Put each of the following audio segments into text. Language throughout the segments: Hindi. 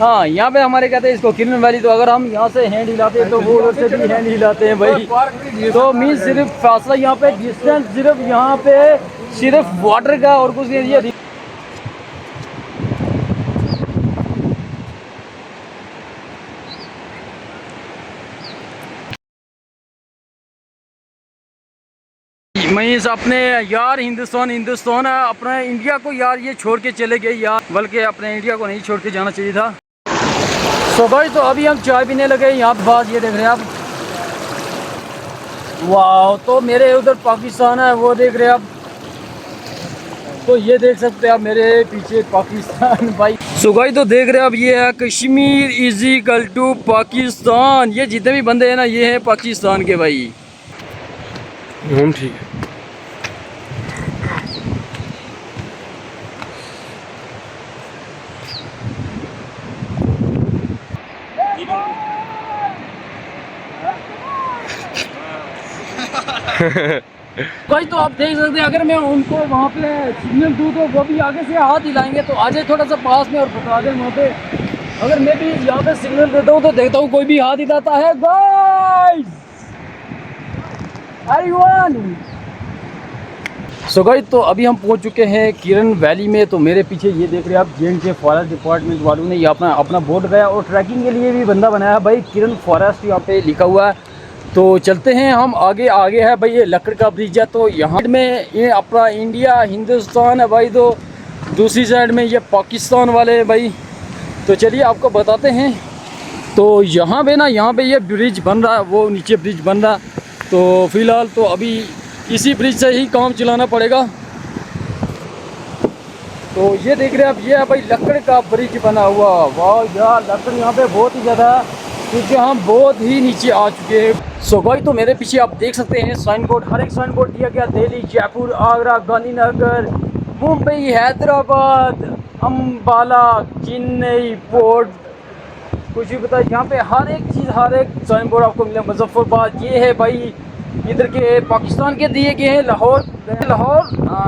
हाँ, यहाँ पे हमारे कहते हैं इसको किरण वैली। तो अगर हम यहाँ से हैंड हिलाते हैं तो वो उधर से भी हैंड हिलाते हैं भाई। तो मीन सिर्फ फासला यहाँ पे डिस्टेंस सिर्फ यहाँ पे सिर्फ वाटर का और कुछ नहीं है। मीन्स अपने यार हिंदुस्तान है, अपना इंडिया को यार ये छोड़ के चले गए यार, बल्कि अपने इंडिया को नहीं छोड़ के जाना चाहिए था। सो भाई तो अभी हम चाय पीने लगे यहाँ पे। बात ये देख रहे हैं आप, वाह। तो मेरे उधर पाकिस्तान है, वो देख रहे हैं आप। तो ये देख सकते हैं आप मेरे पीछे पाकिस्तान भाई। सो भाई तो देख रहे हैं आप, ये है Kashmir is equal to Pakistan. ये जितने भी बंदे हैं ना, ये है पाकिस्तान के भाई। हम ठीक है। भाई तो आप देख सकते हैं, अगर मैं उनको वहाँ पे सिग्नल दूँ तो वो भी आगे से हाथ हिलाएंगे। तो आ जाए थोड़ा सा पास में और बता दें वहाँ पे। अगर मैं भी यहाँ पे सिग्नल देता हूँ तो देखता हूँ कोई भी हाथ हिलाता है। गाइस एवरीवन, सो गाइस तो अभी हम पहुँच चुके हैं किरण वैली में। तो मेरे पीछे ये देख रहे हैं आप, जे फॉरेस्ट डिपार्टमेंट वालों ने ये अपना बोर्ड लगाया और ट्रैकिंग के लिए भी बंदा बनाया है भाई। किरण फॉरेस्ट यहाँ पे लिखा हुआ है। तो चलते हैं हम आगे है भाई। ये लकड़ का ब्रिज है। तो यहाँ में ये अपना इंडिया हिंदुस्तान है भाई। तो दूसरी साइड में ये पाकिस्तान वाले हैं भाई। तो चलिए आपको बताते हैं। तो यहाँ पे ना, यहाँ पे ये ब्रिज बन रहा है, वो नीचे ब्रिज बन रहा है। तो फिलहाल तो अभी इसी ब्रिज से ही काम चलाना पड़ेगा। तो ये देख रहे हैं आप, ये है भाई लकड़ का ब्रिज बना हुआ। वाह यार, लकड़ यहाँ पे बहुत ही ज़्यादा है, क्योंकि हम बहुत ही नीचे आ चुके हैं। सो भाई तो मेरे पीछे आप देख सकते हैं साइन बोर्ड, हर एक साइन बोर्ड दिया गया। दिल्ली, जयपुर, आगरा, गांधीनगर, मुंबई, हैदराबाद, अम्बाला, चेन्नई, पोर्ट, कुछ भी बताए। यहाँ पे हर एक चीज़, हर एक साइन बोर्ड आपको मिले। मुजफ्फरबाद ये है भाई, इधर के पाकिस्तान के दिए गए हैं। लाहौर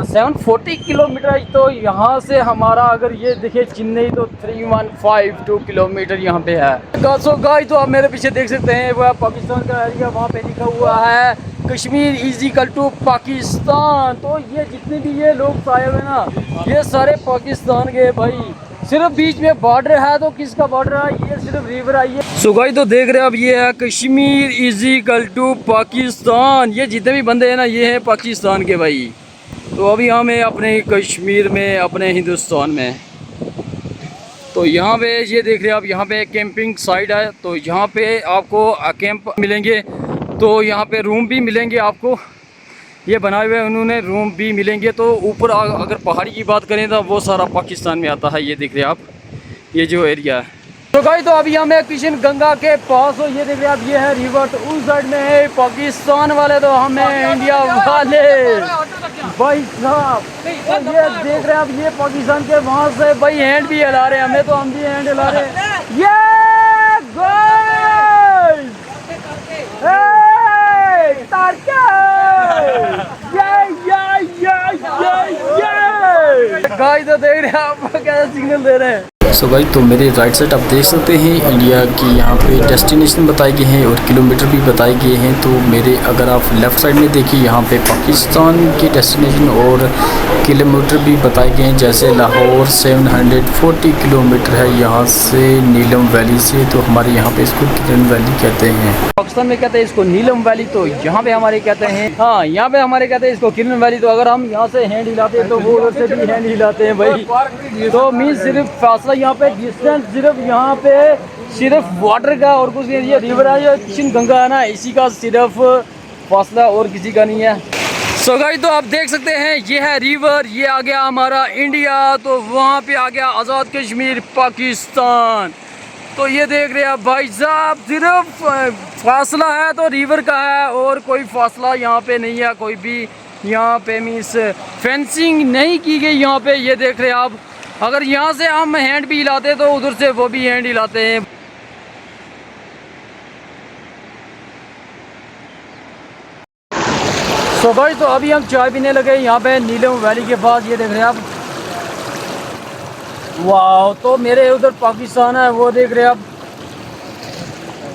740 किलोमीटर। तो यहाँ से हमारा अगर ये देखिए चेन्नई, तो 3152 किलोमीटर यहाँ पे है। सो गाइस तो आप मेरे पीछे देख सकते हैं, वह पाकिस्तान का एरिया, वहाँ पे लिखा हुआ है Kashmir is equal to Pakistan. तो ये जितने भी ये लोग आए हुए ना, ये सारे पाकिस्तान के भाई। सिर्फ बीच में बॉर्डर है, तो किसका बॉर्डर है? ये सिर्फ रिवर आई है। सो गाइस तो देख रहे हैं आप, ये है Kashmir is equal to Pakistan. ये जितने भी बंदे हैं ना, ये है पाकिस्तान के भाई। तो अभी हम हैं अपने कश्मीर में, अपने हिंदुस्तान में। तो यहाँ पे ये देख रहे हैं आप, यहाँ पे कैंपिंग साइट है। तो यहाँ पे आपको कैंप मिलेंगे। तो यहाँ पे रूम भी मिलेंगे आपको, ये बनाए हुए उन्होंने रूम भी मिलेंगे। तो ऊपर अगर पहाड़ी की बात करें तो वो सारा पाकिस्तान में आता है। ये देख रहे हैं आप, ये जो एरिया है। तो गाइस तो अभी हमें किशन गंगा के पास हो, ये देख रहे हैं आप, ये है रिवर। तो उस साइड में है पाकिस्तान वाले, तो हमें इंडिया वाले भाई साहब। तो ये देख रहे हैं आप, ये पाकिस्तान के वहाँ से भाई हैंड भी हिला रहे हैं हमें, तो हम भी हैंड हिला रहे हैं। ये गाइस तो देख रहे हैं आप, कैसा सिग्नल दे रहे हैं। सो भाई तो मेरे राइट साइड आप देख सकते हैं इंडिया की यहाँ पे डेस्टिनेशन बताए गए हैं और किलोमीटर भी बताए गए हैं। तो मेरे अगर आप लेफ़्ट साइड में देखिए, यहाँ पे पाकिस्तान की डेस्टिनेशन और किलोमीटर भी बताए गए हैं। जैसे लाहौर 740 किलोमीटर है यहाँ से नीलम वैली से। तो हमारे यहाँ पे इसको किरण वैली कहते हैं। पाकिस्तान में कहते हैं इसको नीलम वैली। तो यहाँ पे हमारे कहते हैं, हाँ यहाँ पे हमारे कहते हैं इसको किरण वैली। तो अगर हम यहाँ से हैंड हिलाते हैं तो वो उधर से भी हैंड हिलाते हैं भाई। तो मीन सिर्फ फासला यहाँ पे डिस्टेंस सिर्फ यहाँ पे सिर्फ वाटर का और कुछ नहीं। ये रिवर है, ये किशन गंगा है ना, इसी का सिर्फ फासला और किसी का नहीं है। सो गाइस तो आप देख सकते हैं, ये है रिवर, ये आ गया हमारा इंडिया। तो वहाँ पे आ गया आज़ाद कश्मीर पाकिस्तान। तो ये देख रहे हैं आप भाई साहब, सिर्फ फासला है तो रिवर का है, और कोई फासला यहाँ पे नहीं है। कोई भी यहाँ पे मीन्स फेंसिंग नहीं की गई यहाँ पे। ये देख रहे हैं आप, अगर यहाँ से हम हैंड भी हिलाते तो उधर से वो भी हैंड हिलाते हैं। सो भाई तो अभी हम चाय पीने लगे यहाँ पे नीलम वैली के पास। ये देख रहे हैं आप, वाह, तो मेरे उधर पाकिस्तान है वो देख रहे हैं आप।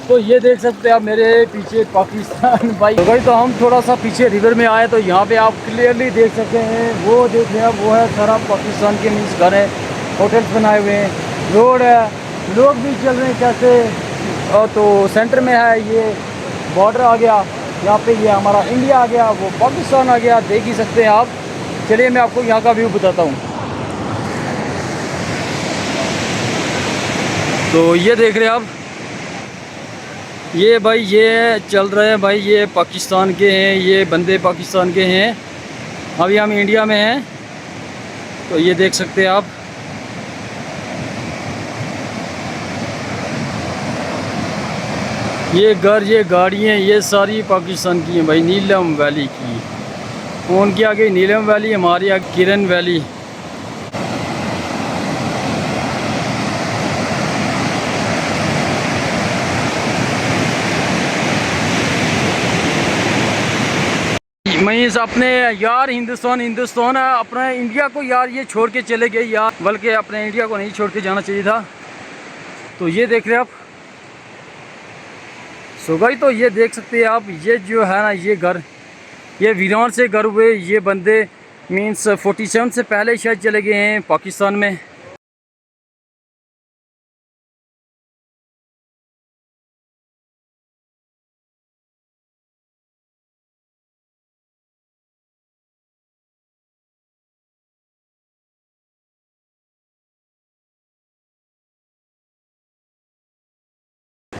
तो ये देख सकते हैं आप मेरे पीछे पाकिस्तान भाई। तो भाई तो हम थोड़ा सा पीछे रिवर में आए तो यहाँ पे आप क्लियरली देख सकते हैं, वो देख रहे हैं आप, वो है सारा पाकिस्तान के मीन्स घर है, होटल्स बनाए हुए हैं, रोड है, लोग भी चल रहे हैं कैसे। और तो सेंटर में है ये बॉर्डर आ गया, यहाँ पे ये हमारा इंडिया आ गया, वो पाकिस्तान आ गया, देख ही सकते हैं आप। चलिए मैं आपको यहाँ का व्यू बताता हूँ। तो ये देख रहे हैं आप, ये भाई ये चल रहे हैं भाई, ये पाकिस्तान के हैं, ये बंदे पाकिस्तान के हैं। अभी हम इंडिया में हैं, तो ये देख सकते हैं आप। ये घर, ये गाड़ियाँ, ये सारी पाकिस्तान की हैं भाई, नीलम वैली की। उनके आगे नीलम वैली, हमारे आगे किरण वैली। मीन्स अपने यार हिंदुस्तान है, अपना इंडिया को यार ये छोड़ के चले गए यार, बल्कि अपने इंडिया को नहीं छोड़ के जाना चाहिए था। तो ये देख रहे हैं आप। सो गाइस तो ये देख सकते हैं आप, ये जो है ना ये घर, ये वीरान से घर हुए ये बंदे मीन्स 47 से पहले शायद चले गए हैं पाकिस्तान में।